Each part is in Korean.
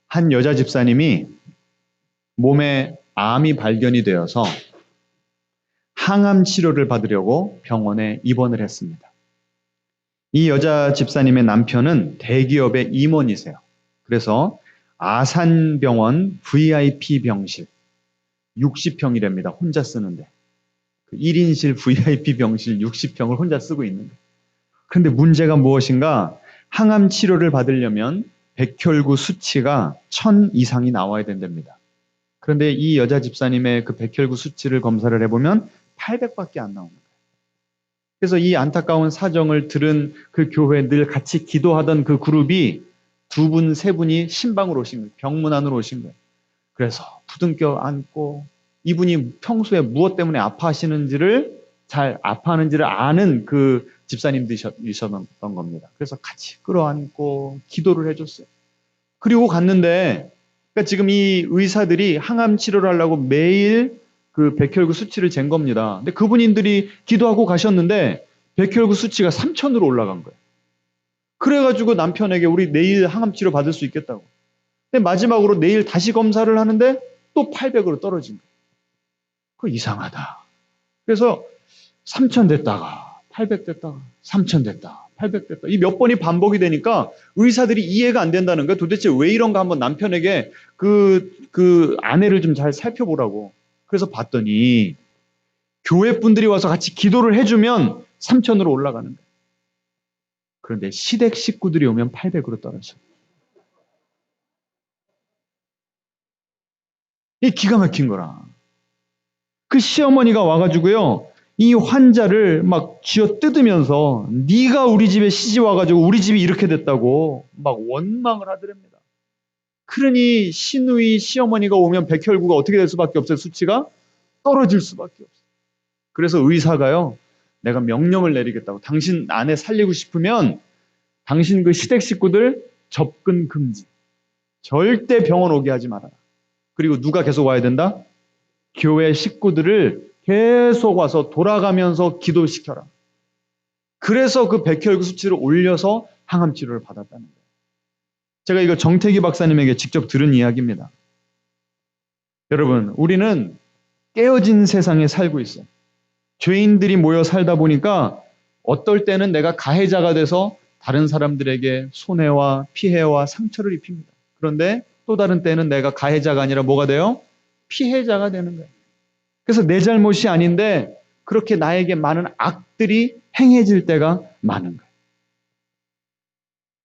한 여자 집사님이 몸에 암이 발견이 되어서 항암 치료를 받으려고 병원에 입원을 했습니다. 이 여자 집사님의 남편은 대기업의 임원이세요. 그래서 아산병원 VIP 병실 60평이랍니다. 혼자 쓰는데. 1인실 VIP 병실 60평을 혼자 쓰고 있는 거예요. 그런데 문제가 무엇인가? 항암 치료를 받으려면 백혈구 수치가 1000 이상이 나와야 된답니다. 그런데 이 여자 집사님의 그 백혈구 수치를 검사를 해보면 800밖에 안 나옵니다. 그래서 이 안타까운 사정을 들은 그 교회에 늘 같이 기도하던 그 그룹이 두 분, 세 분이 신방으로 오신 거예요. 병문 안으로 오신 거예요. 그래서 부둥켜 안고 이분이 평소에 무엇 때문에 아파하시는지를 아파하는지를 아는 그 집사님들이셨던 겁니다. 그래서 같이 끌어안고 기도를 해줬어요. 그리고 갔는데 그러니까 지금 이 의사들이 항암 치료를 하려고 매일 그 백혈구 수치를 잰 겁니다. 근데 그분들이 기도하고 가셨는데 백혈구 수치가 3000으로 올라간 거예요. 그래가지고 남편에게 우리 내일 항암 치료 받을 수 있겠다고. 근데 마지막으로 내일 다시 검사를 하는데 또 800으로 떨어진 거예요. 그거 이상하다. 그래서 3000 됐다가 800 됐다가 3000 됐다. 800 됐다. 이 몇 번이 반복이 되니까 의사들이 이해가 안 된다는 거예요. 도대체 왜 이런가 한번 남편에게 그 아내를 좀 잘 살펴보라고. 그래서 봤더니 교회 분들이 와서 같이 기도를 해주면 3000으로 올라가는 거예요. 그런데 시댁 식구들이 오면 800으로 떨어져요. 이 기가 막힌 거라. 그 시어머니가 와가지고요. 이 환자를 막 쥐어 뜯으면서 네가 우리 집에 시집 와가지고 우리 집이 이렇게 됐다고 막 원망을 하더랍니다. 그러니 시누이 시어머니가 오면 백혈구가 어떻게 될 수밖에 없어요. 수치가 떨어질 수밖에 없어요. 그래서 의사가요. 내가 명령을 내리겠다고. 당신 아내 살리고 싶으면 당신 그 시댁 식구들 접근 금지. 절대 병원 오게 하지 말아라. 그리고 누가 계속 와야 된다? 교회 식구들을 계속 와서 돌아가면서 기도시켜라. 그래서 그 백혈구 수치를 올려서 항암 치료를 받았다는 거예요. 제가 이거 정태기 박사님에게 직접 들은 이야기입니다. 여러분, 우리는 깨어진 세상에 살고 있어요. 죄인들이 모여 살다 보니까 어떨 때는 내가 가해자가 돼서 다른 사람들에게 손해와 피해와 상처를 입힙니다. 그런데 또 다른 때는 내가 가해자가 아니라 뭐가 돼요? 피해자가 되는 거예요. 그래서 내 잘못이 아닌데 그렇게 나에게 많은 악들이 행해질 때가 많은 거예요.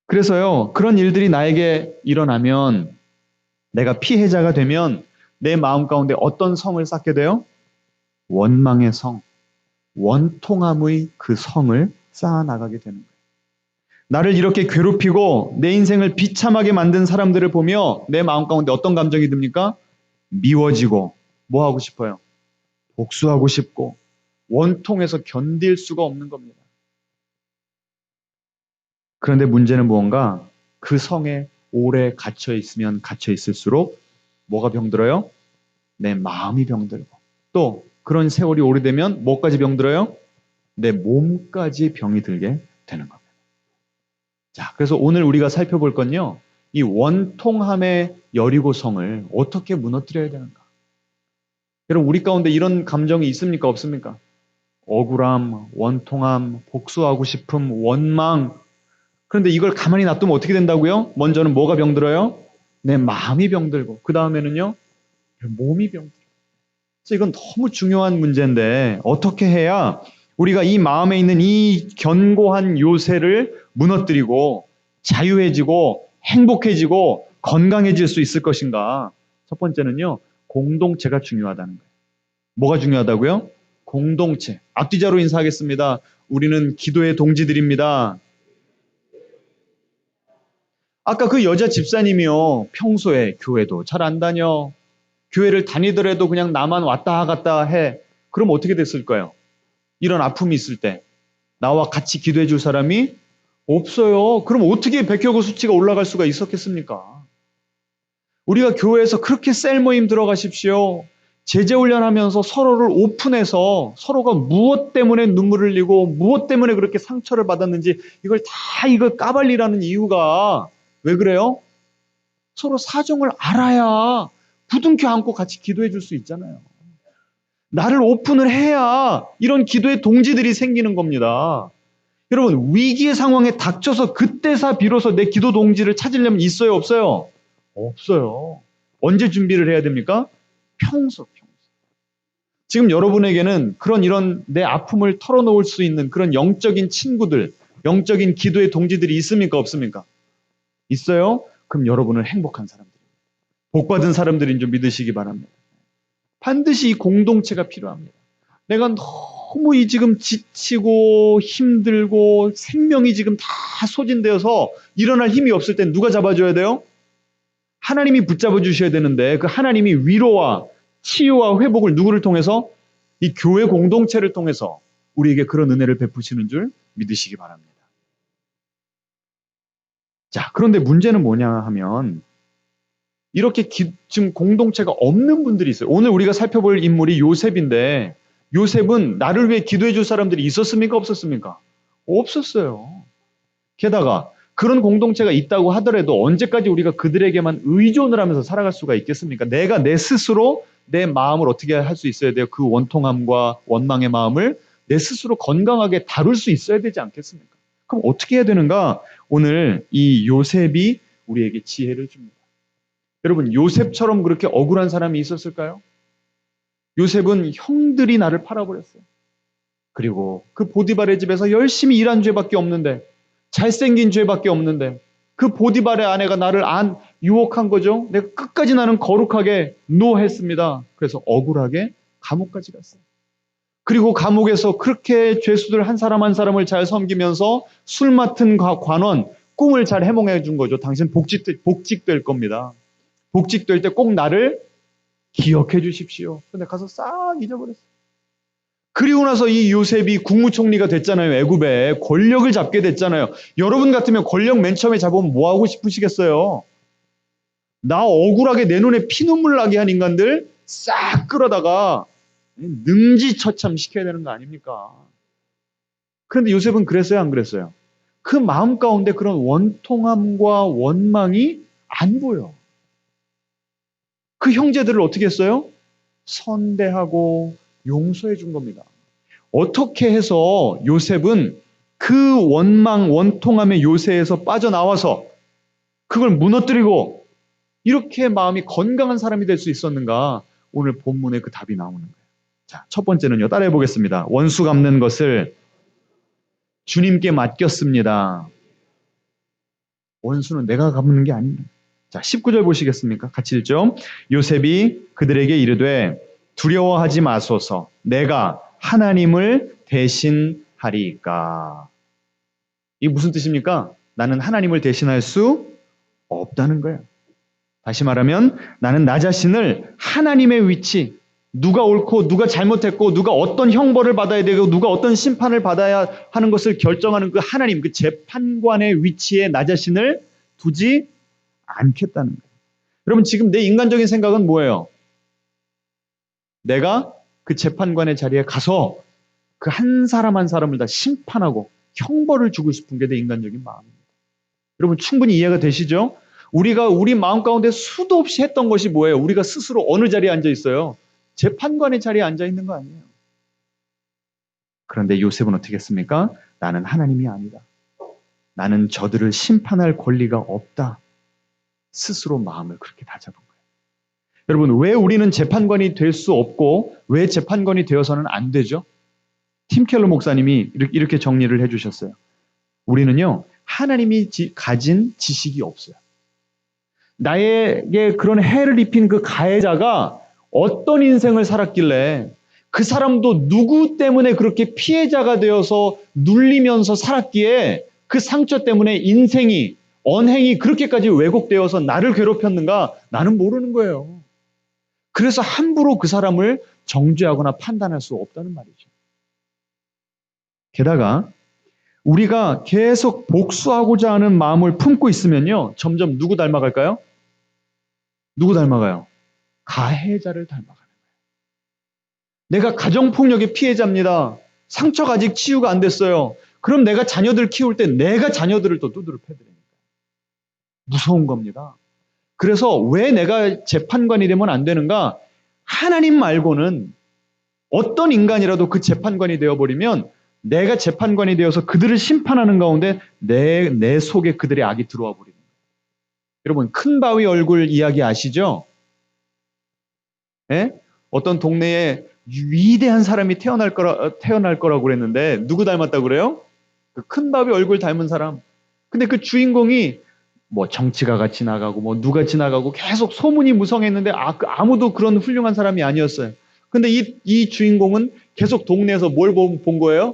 그래서요, 그런 일들이 나에게 일어나면 내가 피해자가 되면 내 마음 가운데 어떤 성을 쌓게 돼요? 원망의 성, 원통함의 그 성을 쌓아나가게 되는 거예요. 나를 이렇게 괴롭히고 내 인생을 비참하게 만든 사람들을 보며 내 마음 가운데 어떤 감정이 듭니까? 미워지고 뭐 하고 싶어요? 복수하고 싶고 원통해서 견딜 수가 없는 겁니다. 그런데 문제는 무언가 그 성에 오래 갇혀 있으면 갇혀 있을수록 뭐가 병들어요? 내 마음이 병들고 또 그런 세월이 오래되면 뭐까지 병들어요? 내 몸까지 병이 들게 되는 겁니다. 자, 그래서 오늘 우리가 살펴볼 건요. 이 원통함의 여리고성을 어떻게 무너뜨려야 되는가? 여러분 우리 가운데 이런 감정이 있습니까? 없습니까? 억울함, 원통함, 복수하고 싶음, 원망. 그런데 이걸 가만히 놔두면 어떻게 된다고요? 먼저는 뭐가 병들어요? 내 마음이 병들고 그 다음에는요. 몸이 병들어요. 그래서 이건 너무 중요한 문제인데 어떻게 해야 우리가 이 마음에 있는 이 견고한 요새를 무너뜨리고 자유해지고 행복해지고 건강해질 수 있을 것인가? 첫 번째는요. 공동체가 중요하다는 거예요. 뭐가 중요하다고요? 공동체. 앞뒤자로 인사하겠습니다. 우리는 기도의 동지들입니다. 아까 그 여자 집사님이요. 평소에 교회도 잘 안 다녀. 교회를 다니더라도 그냥 나만 왔다 갔다 해. 그럼 어떻게 됐을까요? 이런 아픔이 있을 때 나와 같이 기도해 줄 사람이 없어요. 그럼 어떻게 백혈구 수치가 올라갈 수가 있었겠습니까? 우리가 교회에서 그렇게 셀 모임 들어가십시오. 제재훈련하면서 서로를 오픈해서 서로가 무엇 때문에 눈물을 흘리고 무엇 때문에 그렇게 상처를 받았는지 이걸 다 이걸 까발리라는 이유가 왜 그래요? 서로 사정을 알아야 부둥켜 안고 같이 기도해 줄 수 있잖아요. 나를 오픈을 해야 이런 기도의 동지들이 생기는 겁니다. 여러분, 위기의 상황에 닥쳐서 그때사 비로소 내 기도 동지를 찾으려면 있어요, 없어요? 없어요. 언제 준비를 해야 됩니까? 평소. 지금 여러분에게는 이런 내 아픔을 털어놓을 수 있는 그런 영적인 친구들, 영적인 기도의 동지들이 있습니까, 없습니까? 있어요? 그럼 여러분은 행복한 사람들입니다. 복받은 사람들인 줄 믿으시기 바랍니다. 반드시 이 공동체가 필요합니다. 내가 너무 지금 지치고 힘들고 생명이 지금 다 소진되어서 일어날 힘이 없을 땐 누가 잡아줘야 돼요? 하나님이 붙잡아 주셔야 되는데 그 하나님이 위로와 치유와 회복을 누구를 통해서? 이 교회 공동체를 통해서 우리에게 그런 은혜를 베푸시는 줄 믿으시기 바랍니다. 자, 그런데 문제는 뭐냐 하면 이렇게 지금 공동체가 없는 분들이 있어요. 오늘 우리가 살펴볼 인물이 요셉인데 요셉은 나를 위해 기도해 줄 사람들이 있었습니까? 없었습니까? 없었어요. 게다가 그런 공동체가 있다고 하더라도 언제까지 우리가 그들에게만 의존을 하면서 살아갈 수가 있겠습니까? 내가 내 스스로 내 마음을 어떻게 할 수 있어야 돼요? 그 원통함과 원망의 마음을 내 스스로 건강하게 다룰 수 있어야 되지 않겠습니까? 그럼 어떻게 해야 되는가? 오늘 이 요셉이 우리에게 지혜를 줍니다. 여러분, 요셉처럼 그렇게 억울한 사람이 있었을까요? 요셉은 형들이 나를 팔아버렸어요. 그리고 그 보디발의 집에서 열심히 일한 죄밖에 없는데, 잘생긴 죄밖에 없는데, 그 보디발의 아내가 나를 유혹한 거죠. 내가 끝까지 나는 거룩하게 노했습니다. 그래서 억울하게 감옥까지 갔어요. 그리고 감옥에서 그렇게 죄수들 한 사람 한 사람을 잘 섬기면서 술 맡은 관원, 꿈을 잘 해몽해 준 거죠. 당신 복직될 겁니다. 복직될 때 꼭 나를 기억해 주십시오. 근데 가서 싹 잊어버렸어요. 그리고 나서 이 요셉이 국무총리가 됐잖아요. 애굽에 권력을 잡게 됐잖아요. 여러분 같으면 권력 맨 처음에 잡으면 뭐 하고 싶으시겠어요? 나 억울하게 내 눈에 피눈물 나게 한 인간들 싹 끌어다가 능지처참 시켜야 되는 거 아닙니까? 그런데 요셉은 그랬어요, 안 그랬어요? 그 마음 가운데 그런 원통함과 원망이 안 보여. 그 형제들을 어떻게 했어요? 선대하고 용서해 준 겁니다. 어떻게 해서 요셉은 그 원망, 원통함의 요새에서 빠져나와서 그걸 무너뜨리고 이렇게 마음이 건강한 사람이 될 수 있었는가? 오늘 본문에 그 답이 나오는 거예요. 자, 첫 번째는요. 따라해 보겠습니다. 원수 갚는 것을 주님께 맡겼습니다. 원수는 내가 갚는 게 아닙니다. 자, 19절 보시겠습니까? 같이 읽죠. 요셉이 그들에게 이르되 두려워하지 마소서 내가 하나님을 대신하리이까. 이게 무슨 뜻입니까? 나는 하나님을 대신할 수 없다는 거예요. 다시 말하면 나는 나 자신을 하나님의 위치, 누가 옳고 누가 잘못했고 누가 어떤 형벌을 받아야 되고 누가 어떤 심판을 받아야 하는 것을 결정하는 그 하나님, 그 재판관의 위치에 나 자신을 두지 않겠다는 거예요. 여러분 지금 내 인간적인 생각은 뭐예요? 내가 그 재판관의 자리에 가서 그 한 사람 한 사람을 다 심판하고 형벌을 주고 싶은 게 내 인간적인 마음입니다. 여러분 충분히 이해가 되시죠? 우리가 우리 마음 가운데 수도 없이 했던 것이 뭐예요? 우리가 스스로 어느 자리에 앉아 있어요? 재판관의 자리에 앉아 있는 거 아니에요. 그런데 요셉은 어떻게 했습니까? 나는 하나님이 아니다. 나는 저들을 심판할 권리가 없다. 스스로 마음을 그렇게 다잡은 거예요. 여러분 왜 우리는 재판관이 될 수 없고 왜 재판관이 되어서는 안 되죠? 팀 켈러 목사님이 이렇게 정리를 해주셨어요. 우리는요 하나님이 가진 지식이 없어요. 나에게 그런 해를 입힌 그 가해자가 어떤 인생을 살았길래 그 사람도 누구 때문에 그렇게 피해자가 되어서 눌리면서 살았기에 그 상처 때문에 인생이 언행이 그렇게까지 왜곡되어서 나를 괴롭혔는가? 나는 모르는 거예요. 그래서 함부로 그 사람을 정죄하거나 판단할 수 없다는 말이죠. 게다가 우리가 계속 복수하고자 하는 마음을 품고 있으면요. 점점 누구 닮아갈까요? 누구 닮아가요? 가해자를 닮아가는 거예요. 내가 가정폭력의 피해자입니다. 상처가 아직 치유가 안 됐어요. 그럼 내가 자녀들 키울 때 내가 자녀들을 또 두드려 패드립니다. 무서운 겁니다. 그래서 왜 내가 재판관이 되면 안 되는가? 하나님 말고는 어떤 인간이라도 그 재판관이 되어버리면 내가 재판관이 되어서 그들을 심판하는 가운데 내 속에 그들의 악이 들어와 버리는 거예요. 여러분, 큰 바위 얼굴 이야기 아시죠? 예? 어떤 동네에 위대한 사람이 태어날 거라고 그랬는데 누구 닮았다고 그래요? 그 큰 바위 얼굴 닮은 사람. 근데 그 주인공이 뭐 정치가가 지나가고 뭐 누가 지나가고 계속 소문이 무성했는데 아무도 그런 훌륭한 사람이 아니었어요. 근데 이 주인공은 계속 동네에서 뭘 본 거예요?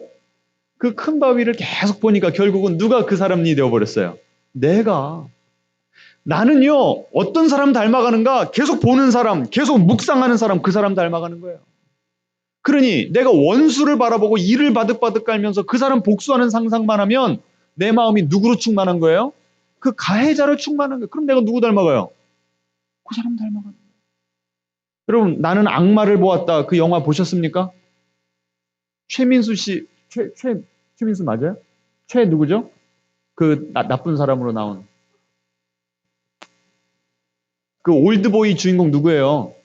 그 큰 바위를 계속 보니까 결국은 누가 그 사람이 되어버렸어요? 내가. 나는요, 어떤 사람 닮아가는가? 계속 보는 사람, 계속 묵상하는 사람, 그 사람 닮아가는 거예요. 그러니 내가 원수를 바라보고 이를 바득바득 깔면서 그 사람 복수하는 상상만 하면 내 마음이 누구로 충만한 거예요? 그 가해자로 충만한 거예요. 그럼 내가 누구 닮아가요? 그 사람 닮아가는 거예요. 여러분, 나는 악마를 보았다. 그 영화 보셨습니까? 최민수 씨, 최민수 맞아요? 최 누구죠? 그 나쁜 사람으로 나온. 그 올드보이 주인공 누구예요?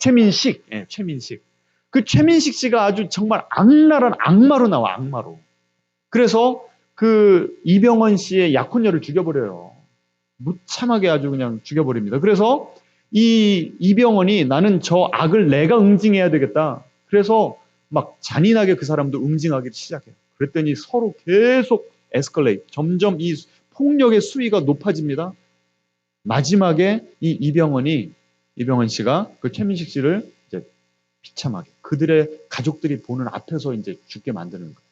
최민식. 예, 최민식. 그 최민식 씨가 아주 정말 악랄한 악마로 나와, 악마로. 그래서 그 이병헌 씨의 약혼녀를 죽여버려요. 무참하게 아주 그냥 죽여버립니다. 그래서 이 이병헌이 나는 저 악을 내가 응징해야 되겠다. 그래서 막 잔인하게 그 사람도 응징하기 시작해요. 그랬더니 서로 계속 에스컬레이트. 점점 이 폭력의 수위가 높아집니다. 마지막에 이 이병헌 씨가 그 최민식 씨를 이제 비참하게 그들의 가족들이 보는 앞에서 이제 죽게 만드는 거예요.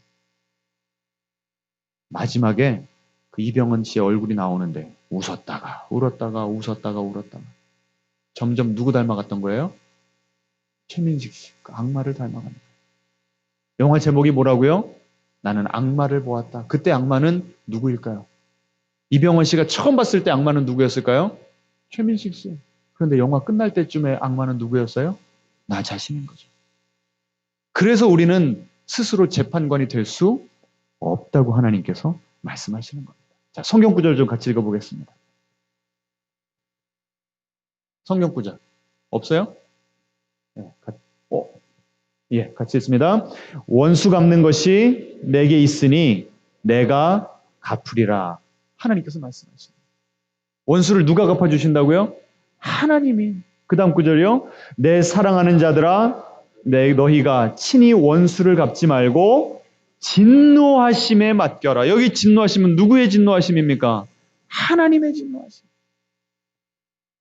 마지막에 그 이병헌 씨의 얼굴이 나오는데 웃었다가 울었다가 웃었다가 울었다가 점점 누구 닮아갔던 거예요? 최민식 씨, 그 악마를 닮아가는 거예요. 영화 제목이 뭐라고요? 나는 악마를 보았다. 그때 악마는 누구일까요? 이병헌 씨가 처음 봤을 때 악마는 누구였을까요? 최민식 씨. 그런데 영화 끝날 때쯤에 악마는 누구였어요? 나 자신인 거죠. 그래서 우리는 스스로 재판관이 될 수 없다고 하나님께서 말씀하시는 겁니다. 자, 성경 구절 좀 같이 읽어보겠습니다. 성경 구절 없어요? 네, 같이 읽습니다. 원수 갚는 것이 내게 있으니 내가 갚으리라. 하나님께서 말씀하십니다. 원수를 누가 갚아주신다고요? 하나님이. 그 다음 구절이요. 내 사랑하는 자들아 너희가 친히 원수를 갚지 말고 진노하심에 맡겨라. 여기 진노하심은 누구의 진노하심입니까? 하나님의 진노하심.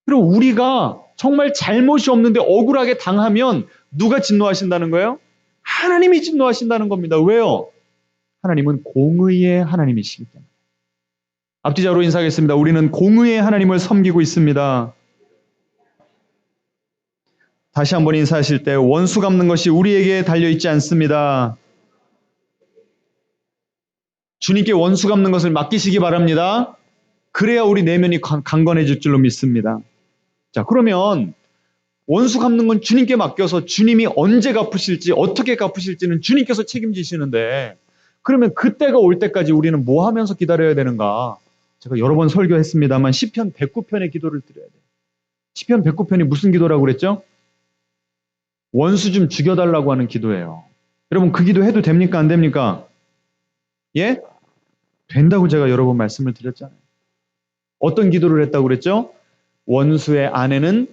그리고 우리가 정말 잘못이 없는데 억울하게 당하면 누가 진노하신다는 거예요? 하나님이 진노하신다는 겁니다. 왜요? 하나님은 공의의 하나님이시기 때문에. 앞뒤자로 인사하겠습니다. 우리는 공의의 하나님을 섬기고 있습니다. 다시 한번 인사하실 때 원수 갚는 것이 우리에게 달려있지 않습니다. 주님께 원수 갚는 것을 맡기시기 바랍니다. 그래야 우리 내면이 강건해질 줄로 믿습니다. 자, 그러면 원수 갚는 건 주님께 맡겨서 주님이 언제 갚으실지 어떻게 갚으실지는 주님께서 책임지시는데 그러면 그때가 올 때까지 우리는 뭐 하면서 기다려야 되는가? 제가 여러 번 설교했습니다만 시편 109편의 기도를 드려야 돼요. 시편 109편이 무슨 기도라고 그랬죠? 원수 좀 죽여달라고 하는 기도예요. 여러분 그 기도 해도 됩니까? 안 됩니까? 예? 된다고 제가 여러 번 말씀을 드렸잖아요. 어떤 기도를 했다고 그랬죠? 원수의 아내는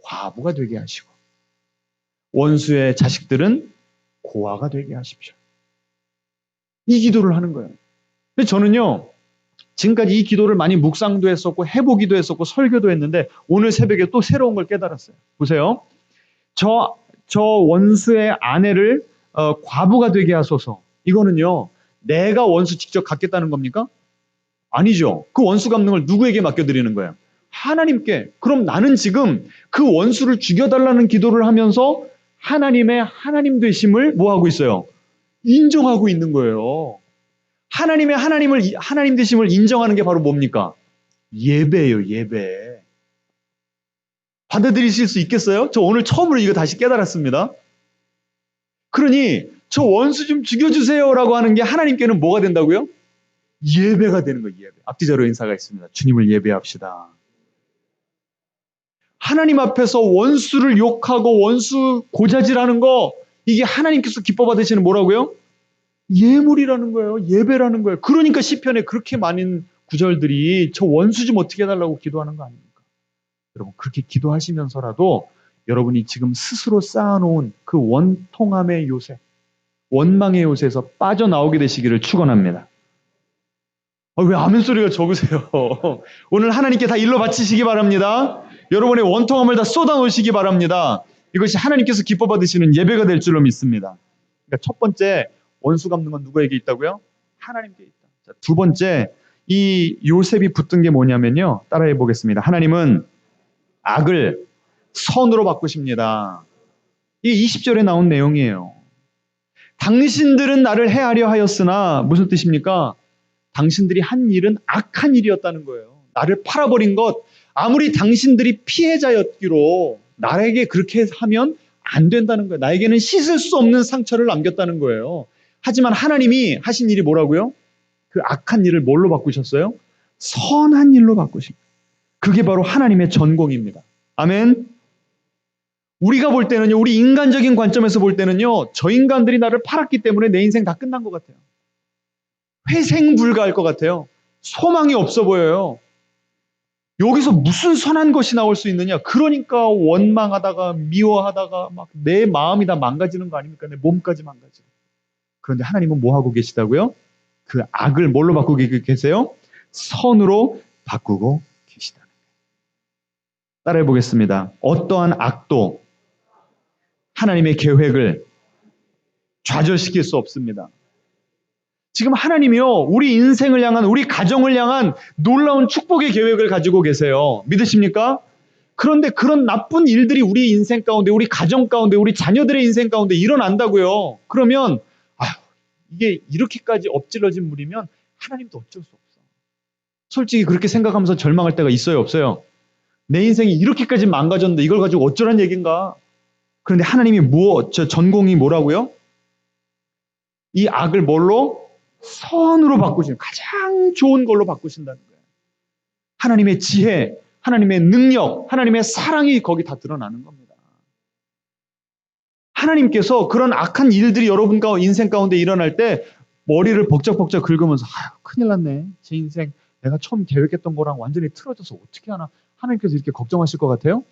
과부가 되게 하시고 원수의 자식들은 고아가 되게 하십시오. 이 기도를 하는 거예요. 근데 저는요. 지금까지 이 기도를 많이 묵상도 했었고 해보기도 했었고 설교도 했는데 오늘 새벽에 또 새로운 걸 깨달았어요. 보세요. 저 원수의 아내를 과부가 되게 하소서. 이거는요. 내가 원수 직접 갚겠다는 겁니까? 아니죠. 그 원수 갚는 걸 누구에게 맡겨드리는 거예요? 하나님께. 그럼 나는 지금 그 원수를 죽여달라는 기도를 하면서 하나님의 하나님 되심을 뭐 하고 있어요? 인정하고 있는 거예요. 하나님의 하나님 되심을 인정하는 게 바로 뭡니까? 예배예요, 예배. 받아들이실 수 있겠어요? 저 오늘 처음으로 이거 다시 깨달았습니다. 그러니 저 원수 좀 죽여주세요라고 하는 게 하나님께는 뭐가 된다고요? 예배가 되는 거예요, 예배. 앞뒤자로 인사가 있습니다. 주님을 예배합시다. 하나님 앞에서 원수를 욕하고 원수 고자질하는 거, 이게 하나님께서 기뻐 받으시는 뭐라고요? 예물이라는 거예요. 예배라는 거예요. 그러니까 시편에 그렇게 많은 구절들이 저 원수 좀 어떻게 해달라고 기도하는 거 아닙니까? 여러분, 그렇게 기도하시면서라도 여러분이 지금 스스로 쌓아놓은 그 원통함의 요새, 원망의 요새에서 빠져나오게 되시기를 축원합니다. 왜 아멘 소리가 적으세요? 오늘 하나님께 다 일러 바치시기 바랍니다. 여러분의 원통함을 다 쏟아놓으시기 바랍니다. 이것이 하나님께서 기뻐 받으시는 예배가 될 줄로 믿습니다. 그러니까 첫 번째, 원수 갚는 건 누구에게 있다고요? 하나님께 있다. 자, 두 번째, 이 요셉이 붙든 게 뭐냐면요. 따라해 보겠습니다. 하나님은 악을 선으로 바꾸십니다. 이게 20절에 나온 내용이에요. 당신들은 나를 해하려 하였으나 무슨 뜻입니까? 당신들이 한 일은 악한 일이었다는 거예요. 나를 팔아버린 것, 아무리 당신들이 피해자였기로 나에게 그렇게 하면 안 된다는 거예요. 나에게는 씻을 수 없는 상처를 남겼다는 거예요. 하지만 하나님이 하신 일이 뭐라고요? 그 악한 일을 뭘로 바꾸셨어요? 선한 일로 바꾸십니다. 그게 바로 하나님의 전공입니다. 아멘. 우리가 볼 때는요, 우리 인간적인 관점에서 볼 때는요, 저 인간들이 나를 팔았기 때문에 내 인생 다 끝난 것 같아요. 회생 불가할 것 같아요. 소망이 없어 보여요. 여기서 무슨 선한 것이 나올 수 있느냐? 그러니까 원망하다가 미워하다가 막 내 마음이 다 망가지는 거 아닙니까? 내 몸까지 망가지고. 그런데 하나님은 뭐 하고 계시다고요? 그 악을 뭘로 바꾸고 계세요? 선으로 바꾸고 계시다. 따라해 보겠습니다. 어떠한 악도 하나님의 계획을 좌절시킬 수 없습니다. 지금 하나님이요, 우리 인생을 향한, 우리 가정을 향한 놀라운 축복의 계획을 가지고 계세요. 믿으십니까? 그런데 그런 나쁜 일들이 우리 인생 가운데, 우리 가정 가운데, 우리 자녀들의 인생 가운데 일어난다고요. 그러면 이게 이렇게까지 엎질러진 물이면 하나님도 어쩔 수 없어. 솔직히 그렇게 생각하면서 절망할 때가 있어요, 없어요? 내 인생이 이렇게까지 망가졌는데 이걸 가지고 어쩌란 얘기인가? 그런데 하나님이 전공이 뭐라고요? 이 악을 뭘로? 선으로 바꾸시는, 가장 좋은 걸로 바꾸신다는 거예요. 하나님의 지혜, 하나님의 능력, 하나님의 사랑이 거기 다 드러나는 겁니다. 하나님께서 그런 악한 일들이 여러분 인생 가운데 일어날 때 머리를 벅적벅적 긁으면서 큰일 났네. 제 인생 내가 처음 계획했던 거랑 완전히 틀어져서 어떻게 하나. 하나님께서 이렇게 걱정하실 것 같아요?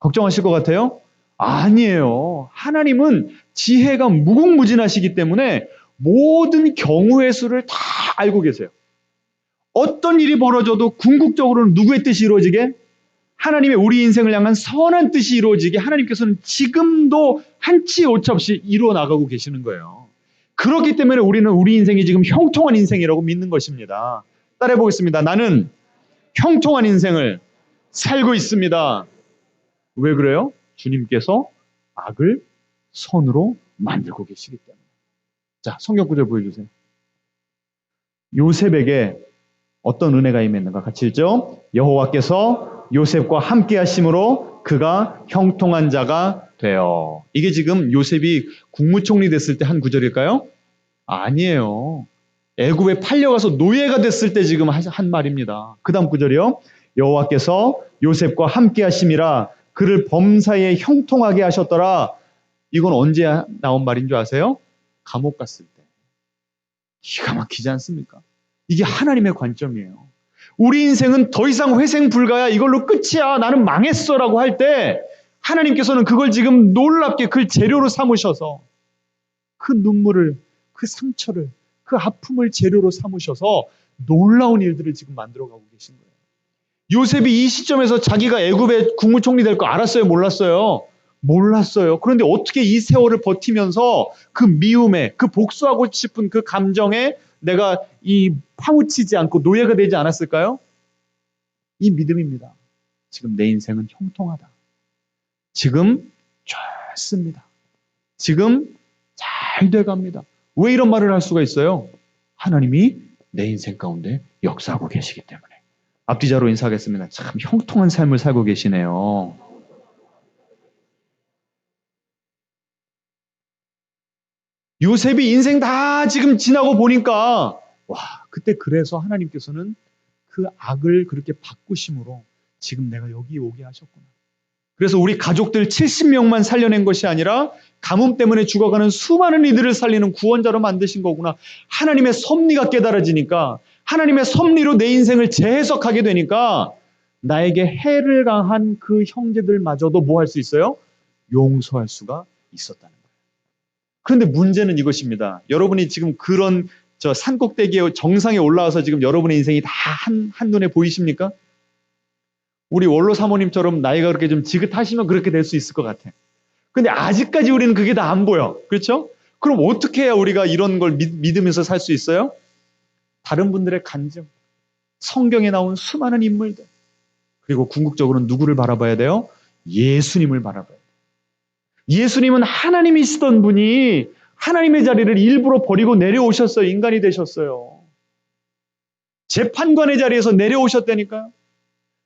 걱정하실 것 같아요? 아니에요. 하나님은 지혜가 무궁무진하시기 때문에 모든 경우의 수를 다 알고 계세요. 어떤 일이 벌어져도 궁극적으로는 누구의 뜻이 이루어지게? 하나님의 우리 인생을 향한 선한 뜻이 이루어지게 하나님께서는 지금도 한치 오차없이 이루어 나가고 계시는 거예요. 그렇기 때문에 우리는 우리 인생이 지금 형통한 인생이라고 믿는 것입니다. 따라해 보겠습니다. 나는 형통한 인생을 살고 있습니다. 왜 그래요? 주님께서 악을 선으로 만들고 계시기 때문에. 자, 성경 구절 보여주세요. 요셉에게 어떤 은혜가 임했는가? 같이 읽죠. 여호와께서 요셉과 함께 하심으로 그가 형통한 자가 되어. 이게 지금 요셉이 국무총리 됐을 때 한 구절일까요? 아니에요. 애굽에 팔려가서 노예가 됐을 때 지금 한 말입니다. 그 다음 구절이요. 여호와께서 요셉과 함께 하심이라 그를 범사에 형통하게 하셨더라. 이건 언제 나온 말인 줄 아세요? 감옥 갔을 때. 기가 막히지 않습니까? 이게 하나님의 관점이에요. 우리 인생은 더 이상 회생 불가야, 이걸로 끝이야, 나는 망했어 라고 할 때 하나님께서는 그걸 지금 놀랍게 그 재료로 삼으셔서 그 눈물을, 그 상처를, 그 아픔을 재료로 삼으셔서 놀라운 일들을 지금 만들어가고 계신 거예요. 요셉이 이 시점에서 자기가 애굽의 국무총리 될 거 알았어요? 몰랐어요? 몰랐어요. 그런데 어떻게 이 세월을 버티면서 그 미움에, 그 복수하고 싶은 그 감정에 내가 이 파묻히지 않고 노예가 되지 않았을까요? 이 믿음입니다. 지금 내 인생은 형통하다. 지금 좋습니다. 지금 잘 돼갑니다. 왜 이런 말을 할 수가 있어요? 하나님이 내 인생 가운데 역사하고 계시기 때문에. 앞뒤자로 인사하겠습니다. 참 형통한 삶을 살고 계시네요. 요셉이 인생 다 지금 지나고 보니까 그때 그래서 하나님께서는 그 악을 그렇게 바꾸심으로 지금 내가 여기 오게 하셨구나. 그래서 우리 가족들 70명만 살려낸 것이 아니라 가뭄 때문에 죽어가는 수많은 이들을 살리는 구원자로 만드신 거구나. 하나님의 섭리가 깨달아지니까, 하나님의 섭리로 내 인생을 재해석하게 되니까 나에게 해를 가한 그 형제들마저도 뭐 할 수 있어요? 용서할 수가 있었다는 거예요. 그런데 문제는 이것입니다. 여러분이 지금 그런 저 산꼭대기의 정상에 올라와서 지금 여러분의 인생이 다 한눈에 보이십니까? 우리 원로 사모님처럼 나이가 그렇게 좀 지긋하시면 그렇게 될 수 있을 것 같아. 근데 아직까지 우리는 그게 다 안 보여. 그렇죠? 그럼 어떻게 해야 우리가 이런 걸 믿으면서 살 수 있어요? 다른 분들의 간증, 성경에 나온 수많은 인물들, 그리고 궁극적으로는 누구를 바라봐야 돼요? 예수님을 바라봐야 돼요. 예수님은 하나님이시던 분이 하나님의 자리를 일부러 버리고 내려오셨어요. 인간이 되셨어요. 재판관의 자리에서 내려오셨다니까요.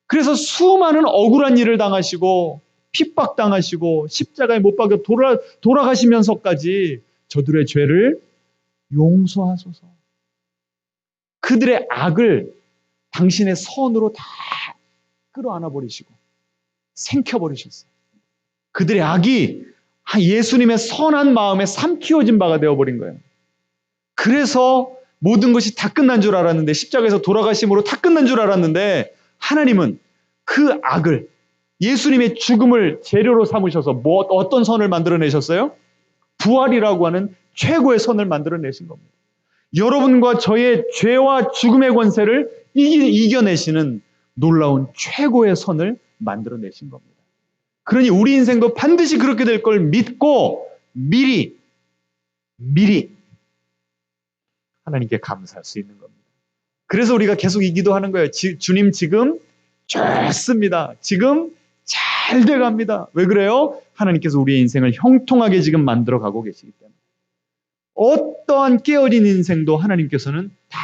그래서 수많은 억울한 일을 당하시고 핍박당하시고 십자가에 못 박혀 돌아가시면서까지 저들의 죄를 용서하소서. 그들의 악을 당신의 선으로 다 끌어안아 버리시고 생켜버리셨어요. 그들의 악이 예수님의 선한 마음에 삼키워진 바가 되어버린 거예요. 그래서 모든 것이 다 끝난 줄 알았는데, 십자가에서 돌아가심으로 다 끝난 줄 알았는데, 하나님은 그 악을, 예수님의 죽음을 재료로 삼으셔서 어떤 선을 만들어내셨어요? 부활이라고 하는 최고의 선을 만들어내신 겁니다. 여러분과 저의 죄와 죽음의 권세를 이겨내시는 놀라운 최고의 선을 만들어내신 겁니다. 그러니 우리 인생도 반드시 그렇게 될 걸 믿고 미리 하나님께 감사할 수 있는 겁니다. 그래서 우리가 계속 이 기도하는 거예요. 주님 지금 좋습니다. 지금 잘 돼갑니다. 왜 그래요? 하나님께서 우리의 인생을 형통하게 지금 만들어가고 계시기 때문에. 어떠한 깨어진 인생도 하나님께서는 다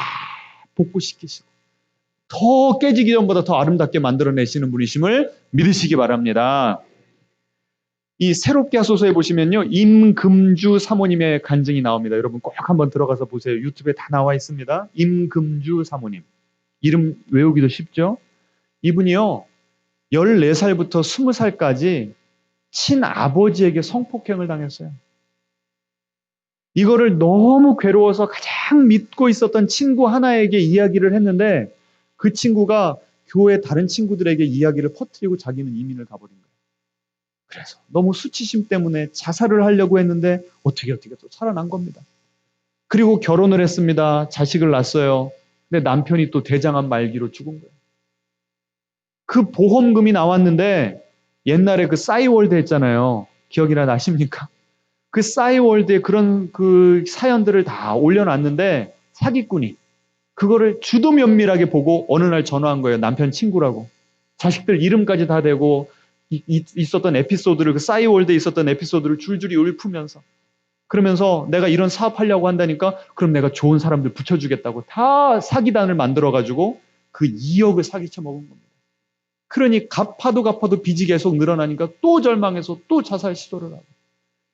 복구시키시고 더 깨지기 전보다 더 아름답게 만들어내시는 분이심을 믿으시기 바랍니다. 이 새롭게 하소서에 보시면요, 임금주 사모님의 간증이 나옵니다. 여러분 꼭 한번 들어가서 보세요. 유튜브에 다 나와 있습니다. 임금주 사모님. 이름 외우기도 쉽죠? 이분이요, 14살부터 20살까지 친아버지에게 성폭행을 당했어요. 이거를 너무 괴로워서 가장 믿고 있었던 친구 하나에게 이야기를 했는데, 그 친구가 교회 다른 친구들에게 이야기를 퍼뜨리고 자기는 이민을 가버린 거예요. 그래서 너무 수치심 때문에 자살을 하려고 했는데 어떻게 또 살아난 겁니다. 그리고 결혼을 했습니다. 자식을 낳았어요. 근데 남편이 또 대장암 말기로 죽은 거예요. 그 보험금이 나왔는데 옛날에 그 싸이월드 했잖아요. 기억이나 나십니까? 그 싸이월드에 그런 그 사연들을 다 올려놨는데 사기꾼이 그거를 주도 면밀하게 보고 어느 날 전화한 거예요. 남편 친구라고. 자식들 이름까지 다 대고 있었던 에피소드를, 그 싸이월드에 있었던 에피소드를 줄줄이 읊으면서, 그러면서 내가 이런 사업하려고 한다니까 그럼 내가 좋은 사람들 붙여주겠다고 다 사기단을 만들어가지고 그 2억을 사기쳐 먹은 겁니다. 그러니 갚아도 빚이 계속 늘어나니까 또 절망해서 또 자살 시도를 하고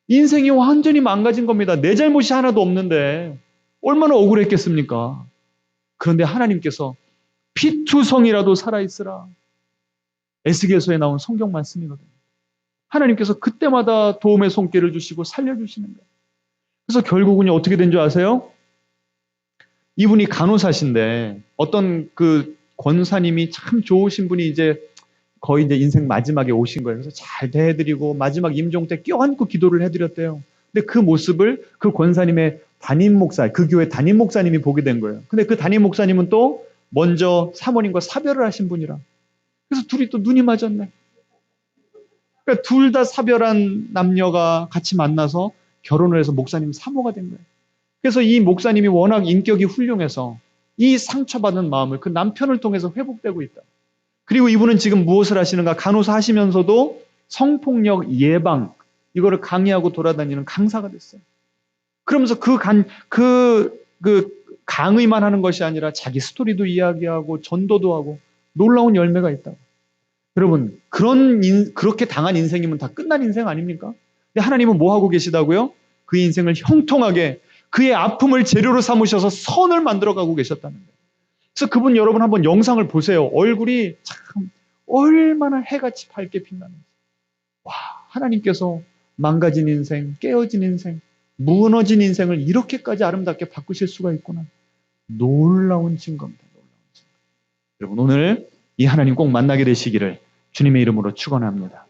인생이 완전히 망가진 겁니다. 내 잘못이 하나도 없는데 얼마나 억울했겠습니까? 그런데 하나님께서 피투성이라도 살아있으라. 에스겔서에 나온 성경 말씀이거든요. 하나님께서 그때마다 도움의 손길을 주시고 살려주시는 거예요. 그래서 결국은 어떻게 된 줄 아세요? 이분이 간호사신데 어떤 그 권사님이 참 좋으신 분이 이제 거의 이제 인생 마지막에 오신 거예요. 그래서 잘 대해드리고 마지막 임종 때 껴안고 기도를 해드렸대요. 근데 그 모습을 그 권사님의 담임 목사, 그 교회 담임 목사님이 보게 된 거예요. 근데 그 담임 목사님은 또 먼저 사모님과 사별을 하신 분이라. 그래서 둘이 또 눈이 맞았네. 그러니까 둘 다 사별한 남녀가 같이 만나서 결혼을 해서 목사님 사모가 된 거예요. 그래서 이 목사님이 워낙 인격이 훌륭해서 이 상처받은 마음을 그 남편을 통해서 회복되고 있다. 그리고 이분은 지금 무엇을 하시는가? 간호사 하시면서도 성폭력 예방, 이거를 강의하고 돌아다니는 강사가 됐어요. 그러면서 그 강의만 하는 것이 아니라 자기 스토리도 이야기하고 전도도 하고 놀라운 열매가 있다. 여러분, 그렇게 당한 인생이면 다 끝난 인생 아닙니까? 근데 하나님은 뭐 하고 계시다고요? 그 인생을 형통하게 그의 아픔을 재료로 삼으셔서 선을 만들어가고 계셨다는 거예요. 그래서 그분 여러분 한번 영상을 보세요. 얼굴이 참 얼마나 해같이 밝게 빛나는지. 와, 하나님께서 망가진 인생, 깨어진 인생, 무너진 인생을 이렇게까지 아름답게 바꾸실 수가 있구나. 놀라운 증거입니다. 놀라운 증거. 여러분, 오늘 이 하나님 꼭 만나게 되시기를 주님의 이름으로 축원합니다.